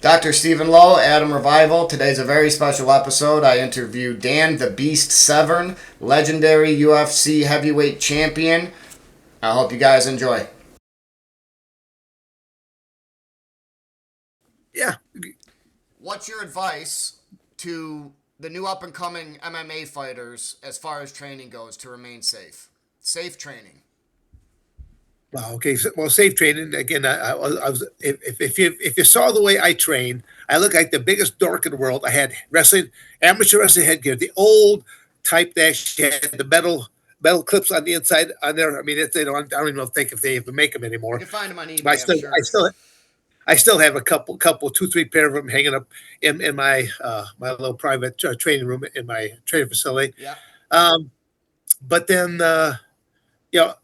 Dr. Stephen Lowe, AdamRevival. Today's a very special episode. I interviewed Dan the Beast Severn, legendary UFC heavyweight champion. I hope you guys enjoy. Yeah. What's your advice to the new up and coming MMA fighters as far as training goes to remain safe? Safe training. Wow. Okay. Well, safe training again. I was if you saw the way I train, I look like the biggest dork in the world. I had wrestling, amateur wrestling headgear, the old type that actually had the metal clips on the inside on there. I mean, they don't. I don't even think if they even make them You anymore. can find them on But eBay, I'm sure. I still have a couple, two, three pair of them hanging up in my my little private training room in my training facility. Yeah. Um, but then,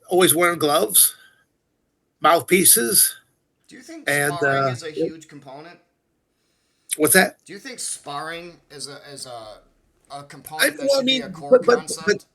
always wearing gloves, mouthpieces, Do you think and sparring is a huge component? what's that? Do you think sparring is a component that Well, I should be a mean, core concept?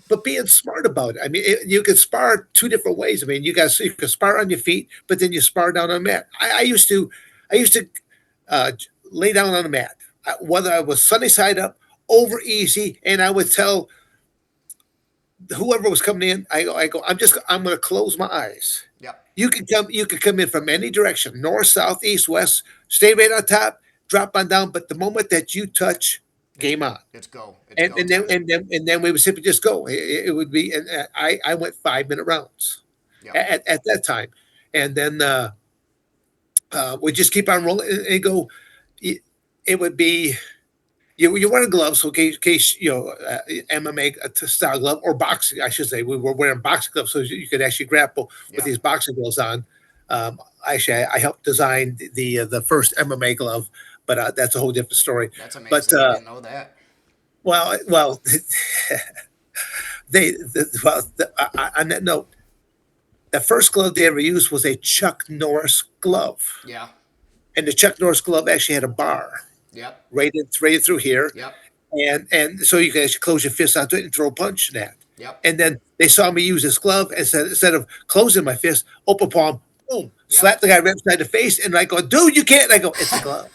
but being smart about it. I mean, you can spar two different ways. I mean, you can spar on your feet, but then you spar down on the mat. I used to uh, lay down on the mat, whether I was sunny side up, over easy, and I would tell whoever was coming in, I'm going to close my eyes. Yep. You can come in from any direction, north, south, east, west, stay right on top, drop on down. But the moment that you touch, It's game on. it's go. It's And go time. and then we would simply just go. It would be, and I went 5 minute rounds Yep. at that time, and then we just keep on rolling and go. It would be you wearing gloves, so in case MMA style glove or boxing, I should say. We were wearing boxing gloves so you could actually grapple with Yeah. these boxing gloves on. Actually, I helped design the first MMA glove, but that's a whole different story. That's But amazing. I didn't know that. well, on that note, the first glove they ever used was a Chuck Norris glove, Yeah. and the Chuck Norris glove actually had a bar Yep. right in through here, Yep. and so you can actually close your fist onto it and throw a punch in that. Yep. And then they saw me use this glove, and instead of closing my fist, open palm, boom, Yep. slap the guy right beside the face, and I go, dude, you can't. And I go, it's a glove.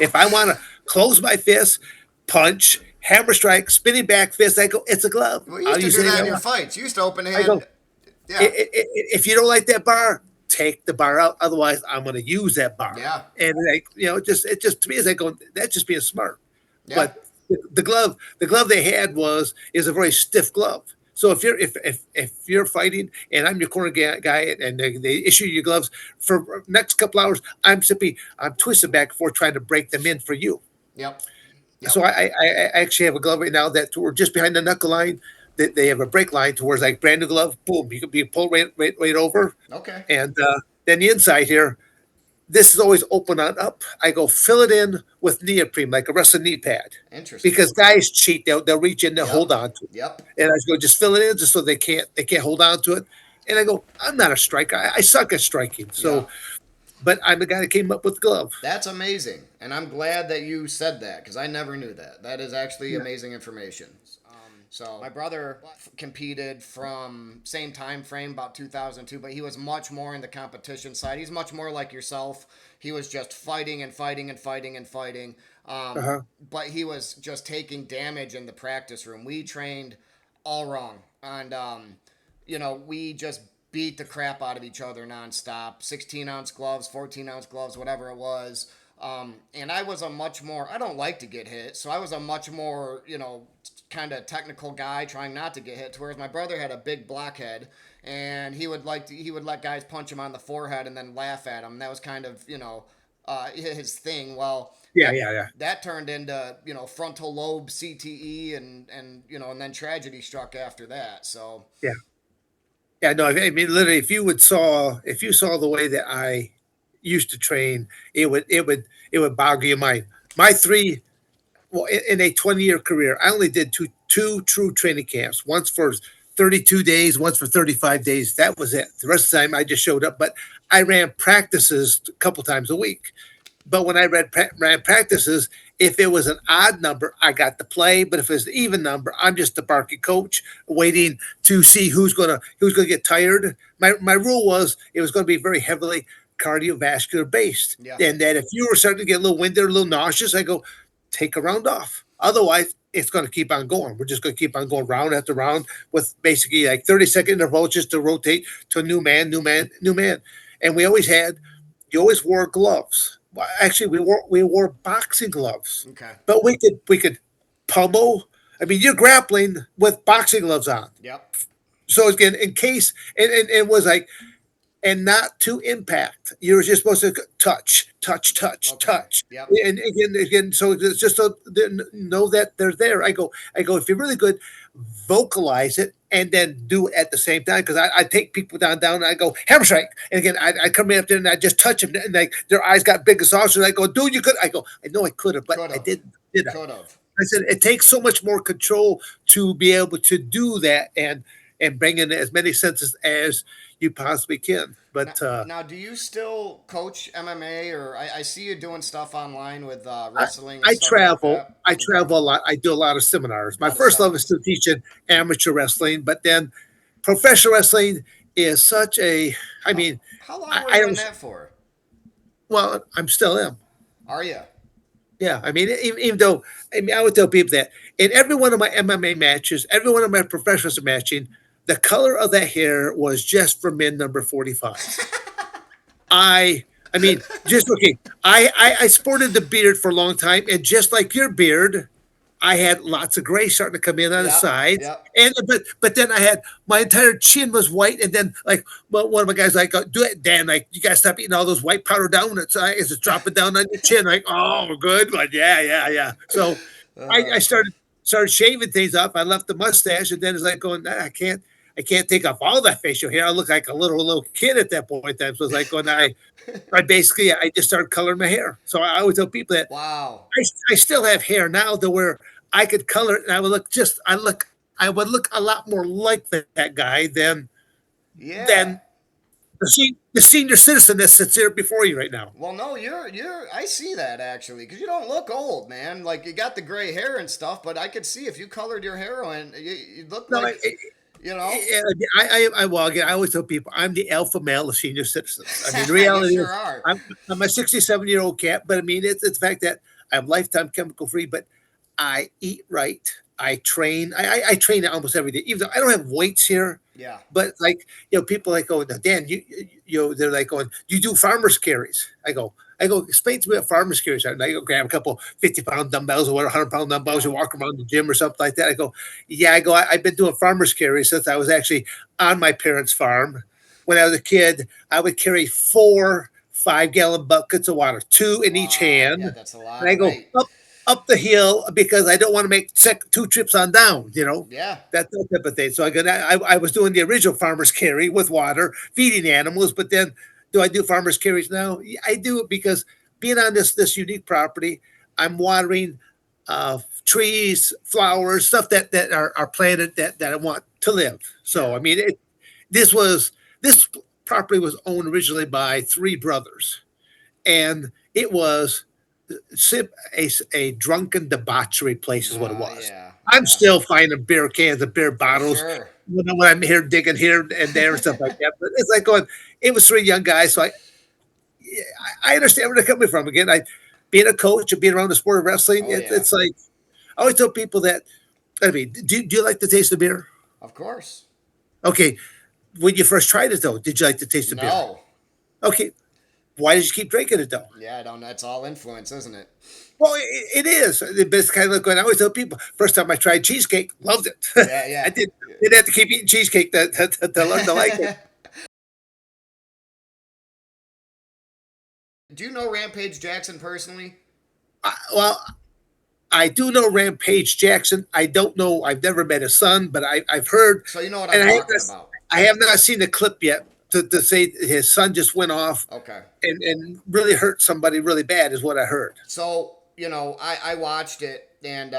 If I want to close my fist, punch, hammer strike, spinning back fist, I go, it's a glove. Well, you I'll used to use do that in anything I your want. fights. You used to open I go, hand. Yeah. if you don't like that bar, take the bar out. Otherwise, I'm going to use that bar. Yeah. And it just to me is like going, that's just being smart. Yeah. But the glove they had is a very stiff glove. So if you're fighting and I'm your corner guy and they issue you gloves for next couple hours, I'm twisting back and forth trying to break them in for you. Yep. So Yep. I actually have a glove right now that we're just behind the knuckle line. They have a break line towards like brand new glove. Boom, you can be pulled right over, Okay. and then the inside here. This is always open on up. I go fill it in with neoprene, like a wrestling knee pad, Interesting. because guys cheat. They'll reach in, they'll hold Yep. on to it, Yep. and I go just fill it in just so they can't hold on to it. And I go, I'm not a striker. I suck at striking. Yeah. So, but I'm the guy that came up with the glove. That's amazing, and I'm glad that you said that because I never knew that. That is actually Yeah. amazing information. So my brother competed from same time frame, about 2002, but he was much more in the competition side. He's much more like yourself. He was just fighting and fighting and fighting and fighting. Uh-huh. But he was just taking damage in the practice room. We trained all wrong, and we just beat the crap out of each other nonstop. 16-ounce gloves, 14-ounce gloves, whatever it was. And I was a much more, I don't like to get hit, so I was a much more, kind of technical guy trying not to get hit. Whereas my brother had a big blockhead, and he would let guys punch him on the forehead and then laugh at him. That was kind of, his thing. Well, Yeah, yeah, yeah, that turned into, frontal lobe CTE and then tragedy struck after that. So, yeah, yeah. No, I mean, literally, if you saw the way that I used to train, it would boggle your mind. My three well in a 20-year career, I only did two true training camps. Once for 32 days, once for 35 days. That was it. The rest of the time, I just showed up. But I ran practices a couple times a week. But when I ran practices, if it was an odd number, I got to play. But if it was an even number, I'm just the barky coach waiting to see who's gonna get tired. My rule was it was going to be very heavily cardiovascular based. Yeah. And that if you were starting to get a little winded, a little nauseous, I go, take a round off. Otherwise, it's going to keep on going. We're just going to keep on going round after round with basically like 30-second intervals just to rotate to a new man, new man, new man. And you always wore gloves. Well, actually, we wore boxing gloves, Okay. but we could pummel. I mean, you're grappling with boxing gloves on. Yep. So again, in case, and it was like, and not to impact. You're just supposed to touch, touch, touch, Okay. touch. Yep. And again, so it's just so they know that they're there. I go, if you're really good, vocalize it and then do it at the same time. Because I take people down, and I go hammer strike, and again, I come in up there and I just touch them, and like their eyes got big as saucers. I go, dude, you could. I go, I know I could have, but Could I have. didn't. Did I? Could have. I said it takes so much more control to be able to do that and bring in as many senses as you possibly can. Now, But now, do you still coach MMA, or I see you doing stuff online with I, wrestling and I stuff like travel. that? I Okay. travel a lot. I do a lot of seminars. A My lot of first love is seminars. still teaching amateur wrestling, but then professional wrestling is such a. I How, mean, how long I, were I you in don't. that for? Well, I'm still am. Are you? Yeah, I mean, even though I mean, I would tell people that in every one of my MMA matches, every one of my professionals matching, the color of that hair was just for men number 45. I I mean, just okay. I sported the beard for a long time, and just like your beard, I had lots of gray starting to come in on the Yep. sides. Yep. And but then I had my entire chin was white, and then like one of my guys like do it, Dan. Like you gotta stop eating all those white powder donuts. It's dropping down on your chin. Like oh, good one, yeah, yeah, yeah. So I Uh, started shaving things up. I left the mustache, and then it's like going, nah, I can't take off all that facial hair. I look like a little kid at that point in time. So it's like going, I basically I just started coloring my hair. So I always tell people that wow. I still have hair now to where I could color it and I would look a lot more like that guy Yeah. than the senior citizen that sits here before you right now. Well, no, you're. I see that actually, because you don't look old, man. Like you got the gray hair and stuff, but I could see if you colored your hair and you look No, like, you know. well again I always tell people I'm the alpha male of senior citizens. I mean the You reality sure is are. I'm a 67-year-old cat, but I mean it's the fact that I'm lifetime chemical free, but I eat right. I train. I train almost every day, even though I don't have weights here. Yeah. But like people like go, now, Dan, they're like going, you do farmers carries. I go, explain to me what farmers carries are. And I go grab a couple 50-pound dumbbells or 100-pound dumbbells Yeah. and walk around the gym or something like that. I go, yeah, I've been doing farmers carries since I was actually on my parents' farm. When I was a kid, I would carry 4 5-gallon buckets of water, two in each Wow. hand. Yeah, that's a And lot I of go weight. up the hill because I don't want to make 2 trips on down, Yeah. that type of thing. So I was doing the original farmer's carry with water, feeding animals, but then do I do farmer's carries now? Yeah, I do it because being on this unique property, I'm watering trees, flowers, stuff that are planted that I want to live. So Sure. I mean, this property was owned originally by 3 brothers, and it was a drunken debauchery place is what it Oh was. yeah. I'm Yeah. still finding beer cans and beer For bottles sure. when I'm here digging here and there and stuff like that. But it's like going, it was 3 young guys. So yeah, I understand where they're coming from. Again, being a coach and being around the sport of wrestling, Oh yeah. it's like, I always tell people that, I mean, do you like the taste of beer? Of course. Okay. When you first tried it though, did you like the taste of beer? No. Okay. Why did you keep drinking it though? Yeah, I don't. That's all influence, isn't it? Well, it is. It's kind of like when I always tell people, first time I tried cheesecake, loved it. Yeah. I didn't have to keep eating cheesecake to learn to like it. Yeah. Do you know Rampage Jackson personally? Well, I do know Rampage Jackson. I don't know. I've never met his son, but I've heard, So you know what I'm and talking about. I have not seen the clip yet to say his son just went off Okay. and really hurt somebody really bad, is what I heard. So, I watched it and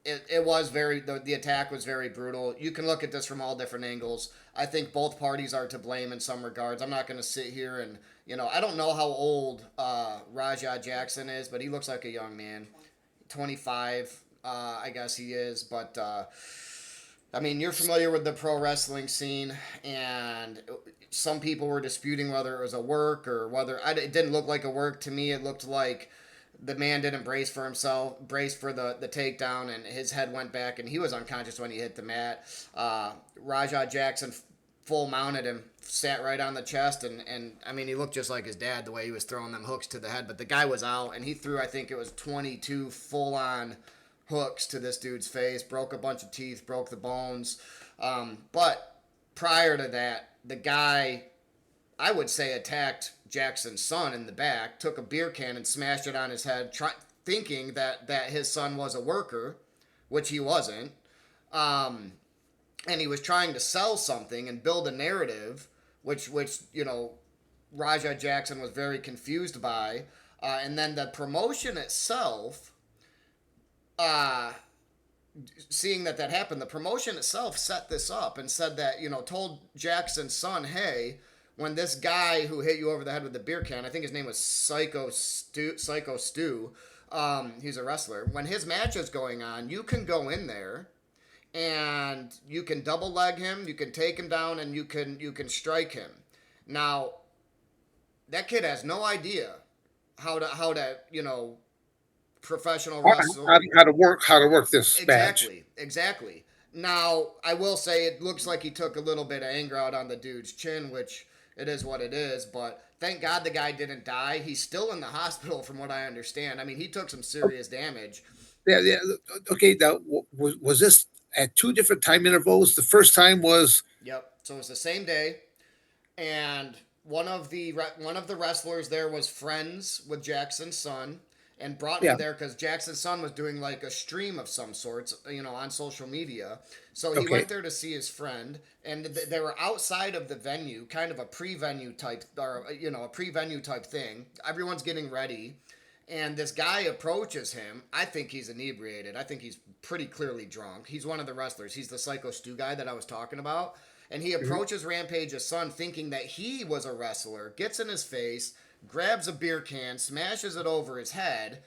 it was the attack was very brutal. You can look at this from all different angles. I think both parties are to blame in some regards. I'm not going to sit here and, I don't know how old Rajah Jackson is, but he looks like a young man. 25, I guess he is, but I mean, you're familiar with the pro wrestling scene, and some people were disputing whether it was a work or whether it didn't look like a work to me. It looked like the man didn't brace for himself, brace for the takedown, and his head went back, and he was unconscious when he hit the mat. Rajah Jackson full mounted him, sat right on the chest, and I mean, he looked just like his dad the way he was throwing them hooks to the head. But the guy was out, and he threw, I think it was 22 full on hooks to this dude's face, broke a bunch of teeth, broke the bones. But prior to that, the guy, I would say, attacked Jackson's son in the back, took a beer can and smashed it on his head, thinking that his son was a worker, which he wasn't. And he was trying to sell something and build a narrative, which Rajah Jackson was very confused by. And then the promotion itself, seeing that happened, the promotion itself set this up and said that, told Jackson's son, hey, when this guy who hit you over the head with the beer can, I think his name was Psycho Stu, he's a wrestler. When his match is going on, you can go in there and you can double leg him, you can take him down, and you can strike him. Now, that kid has no idea how to professional wrestler. How to work this match. Exactly. Now, I will say it looks like he took a little bit of anger out on the dude's chin, which it is what it is, but thank God the guy didn't die. He's still in the hospital from what I understand. I mean, he took some serious damage. Yeah, yeah. Okay, now was this at two different time intervals? The first time was Yep. So it's the same day, and one of the wrestlers there was friends with Jackson's son and brought him yeah. there because Jackson's son was doing like a stream of some sorts, on social media. So he Okay. went there to see his friend, and they were outside of the venue, kind of a pre-venue type, or a pre-venue type thing. Everyone's getting ready, and this guy approaches him. I think he's inebriated. I think he's pretty clearly drunk. He's one of the wrestlers. He's the Psycho Stu guy that I was talking about. And he Mhm. approaches Rampage's son thinking that he was a wrestler, gets in his face, grabs a beer can, smashes it over his head,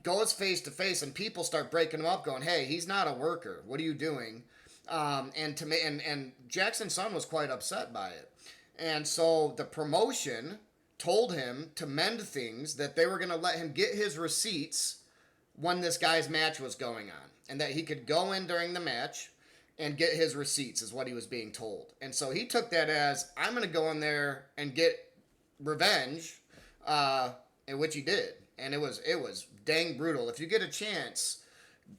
goes face to face, and people start breaking him up, going, "Hey, he's not a worker. What are you doing?" And Jackson's son was quite upset by it, and so the promotion told him to mend things, that they were going to let him get his receipts when this guy's match was going on, and that he could go in during the match and get his receipts, is what he was being told. And so he took that as, I'm going to go in there and get revenge, in which he did. And it was dang brutal. If you get a chance,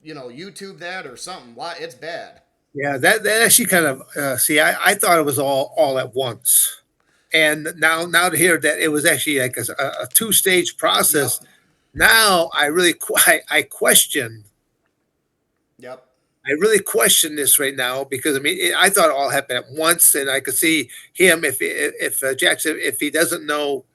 YouTube that or something. Why, it's bad. Yeah, that actually kind of see. I thought it was all at once, and now to hear that it was actually like a two-stage process. Yep. Now I really I question. Yep. I really question this right now because I mean I thought it all happened at once, and I could see him if Jackson, if he doesn't know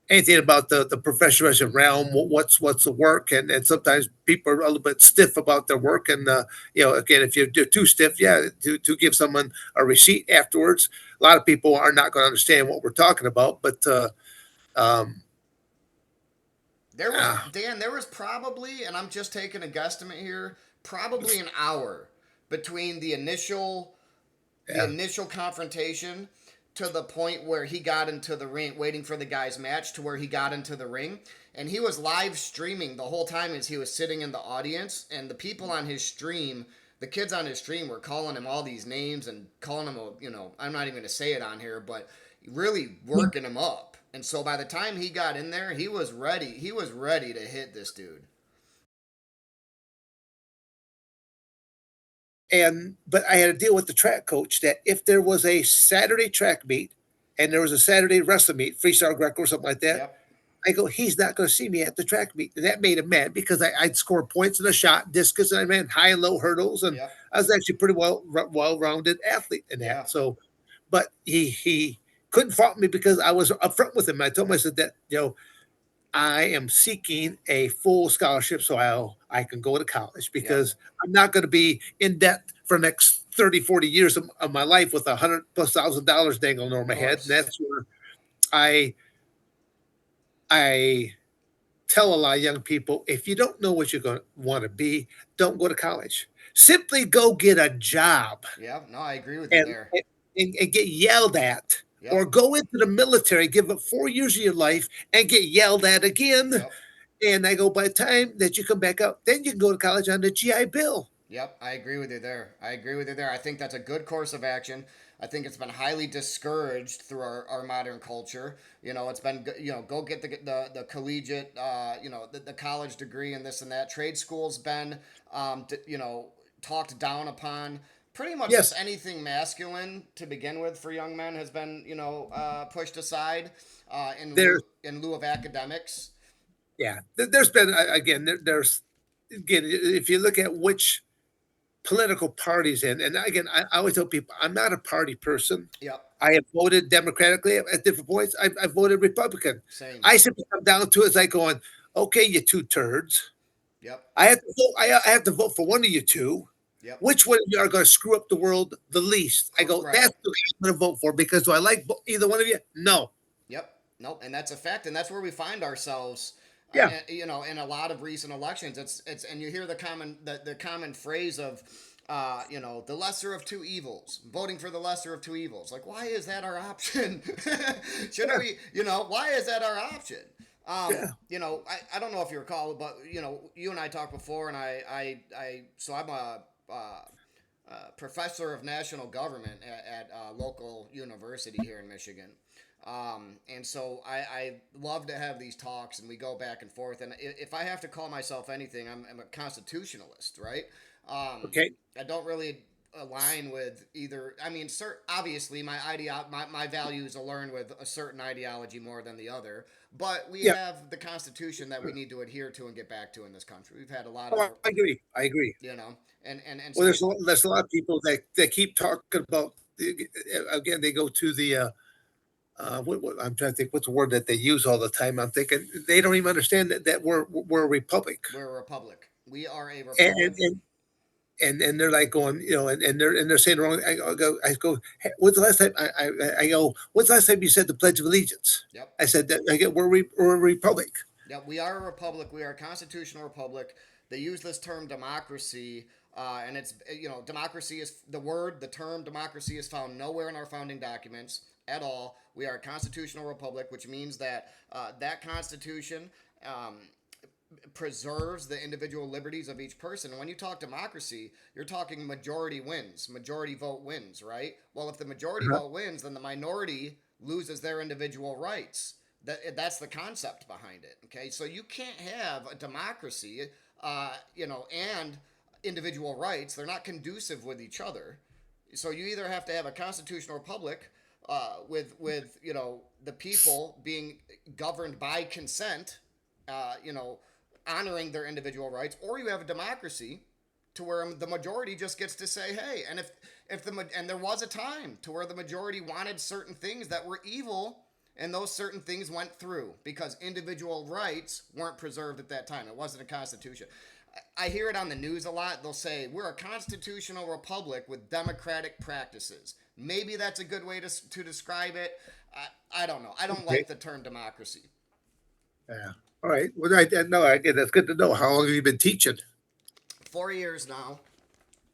anything about the professional wrestling realm, what's the work, and sometimes people are a little bit stiff about their work, and again, if you're too stiff, yeah, to give someone a receipt afterwards, a lot of people are not going to understand what we're talking about, but um, uh, There was probably, and I'm just taking a guesstimate here, probably an hour between the yeah, initial confrontation to the point where he got into the ring, waiting for the guy's match, to where he got into the ring. And he was live streaming the whole time as he was sitting in the audience. And the people on his stream, the kids on his stream, were calling him all these names and calling him, I'm not even going to say it on here, but really working him up. And so by the time he got in there, he was ready. He was ready to hit this dude. and but I had to deal with the track coach that if there was a Saturday track meet and there was a Saturday wrestling meet, freestyle Greco or something like that, Yep. I go, he's not going to see me at the track meet. And that made him mad because I'd score points in a shot, discus, and I ran high and low hurdles. And Yep. I was actually pretty well rounded athlete in Yeah. that. So, but he couldn't fault me because I was upfront with him. I told him, I said that, I am seeking a full scholarship so I can go to college Yep. because I'm not going to be in debt for the next 30, 40 years of my life with $100,000+ dangling over Of my head. And course. that's where I I tell a lot of young people, if you don't know what you're going to want to be, don't go to college. Simply go get a job Yeah, no, I agree with you and there. and get yelled at, or Yep, go into the military, give up 4 years of your life and get yelled at again. yep. And I go, by the time that you come back out, then you can go to college on the GI Bill. Yep, I agree with you there. I agree with you there. I think that's a good course of action. I think it's been highly discouraged through our modern culture. It's been, go get the collegiate, the college degree and this and that. Trade school's been, talked down upon. Pretty much just Yes, anything masculine to begin with for young men has been, pushed aside there's in lieu of academics. yeah, there's been again there's again if you look at which political parties and again I always tell people I'm not a party person. Yep, I have voted democratically at different points. I voted Republican. same. I simply come down to it as like going, okay, you two turds. Yep, I have to vote. I have to vote for one of you two. yep. Which one of you are going to screw up the world the least? I go, Right. that's who I'm going to vote for because do I like either one of you? No. Yep. Nope. And that's a fact, and that's where we find ourselves. Yeah. In a lot of recent elections, it's and you hear the common phrase of, the lesser of two evils, voting for the lesser of two evils. Like, why is that our option? Shouldn't Yeah. we? Why is that our option? Yeah. I don't know if you recall, but you and I talked before, and so I'm a professor of national government at a local university here in Michigan. And so I love to have these talks and we go back and forth. And if I have to call myself anything, I'm a constitutionalist, right? Okay. I don't really align with either. I mean, obviously my values align with a certain ideology more than the other. But we Yeah. have the Constitution that we need to adhere to and get back to in this country. We've had a lot Oh, of, I agree. I agree. and Well, so there's a lot of people that keep talking about. Again, they go to the. I'm trying to think what's the word that they use all the time. I'm thinking they don't even understand that we're a republic, we're a republic. We are a and republic. and they're like going, and they're saying the wrong. I go, "Hey, when's the last time I go? When's the last time you said the Pledge of Allegiance? Yep. I said that I get we're a republic. Yeah, we are a republic. We are a constitutional republic. They use this term democracy, and it's democracy is the term democracy is found nowhere in our founding documents at all. We are a constitutional republic, which means that that constitution preserves the individual liberties of each person. And when you talk democracy, you're talking majority wins, majority vote wins, right? Well, if the majority Uh-huh. vote wins, then the minority loses their individual rights. That's the concept behind it. Okay, so you can't have a democracy, and individual rights. They're not conducive with each other. So you either have to have a constitutional republic with the people being governed by consent, honoring their individual rights, or you have a democracy to where the majority just gets to say, hey, and and there was a time to where the majority wanted certain things that were evil, and those certain things went through because individual rights weren't preserved at that time. It wasn't a constitution. I hear it on the news a lot. They'll say we're a constitutional republic with democratic practices. Maybe that's a good way to describe it. I don't know. I don't Okay. like the term democracy. Yeah. All right. Well, no, again, that's good to know. How long have you been teaching? 4 years now.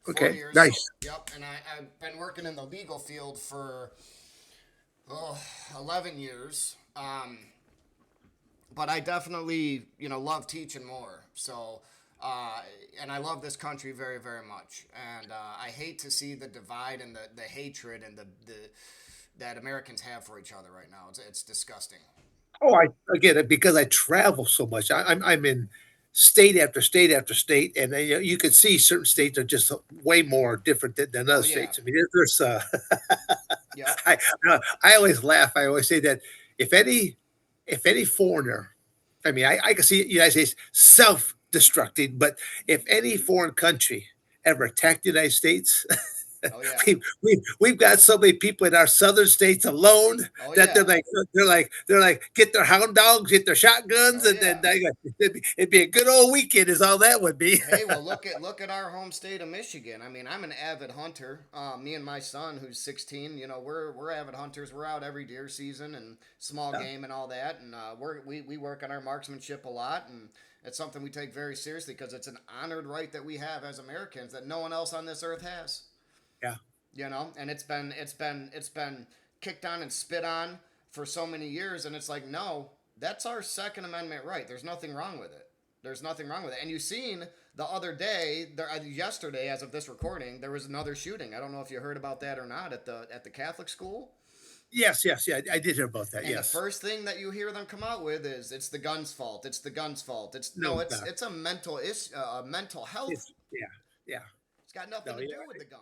Four Okay. years. Nice. Yep. And I've been working in the legal field for 11 years. But I definitely, love teaching more. So, and I love this country very, very much. And I hate to see the divide and the hatred and the that Americans have for each other right now. It's disgusting. Oh, I again because I travel so much. I'm in state after state after state, and you can see certain states are just way more different than Oh other yeah. states. I mean, there's Yep. I I always laugh. I always say that if any if any foreigner, I mean, I can see the United States self destructing, but if any foreign country ever attacked the United States, Oh yeah. We've got so many people in our southern states alone Oh that yeah. they're like get their hound dogs, get their shotguns, Oh and then yeah. it'd be a good old weekend, is all that would be. Hey, well, look at our home state of Michigan. I mean, I'm an avid hunter. Me and my son, who's 16, we're avid hunters. We're out every deer season and small Yeah, game and all that, and we work on our marksmanship a lot, and it's something we take very seriously because it's an honored right that we have as Americans that no one else on this earth has. yeah, And it's been kicked on and spit on for so many years, and it's like, no, that's our Second Amendment right. There's nothing wrong with it. There's nothing wrong with it. And you've seen the other day, yesterday, as of this recording, there was another shooting. I don't know if you heard about that or not at the Catholic school. yes, yeah. I did hear about that. And the Yes. first thing that you hear them come out with is it's the gun's fault. It's the gun's fault. It's No, no, God, it's a mental health. it's yeah, yeah. It's got nothing No, to yeah. do with the gun.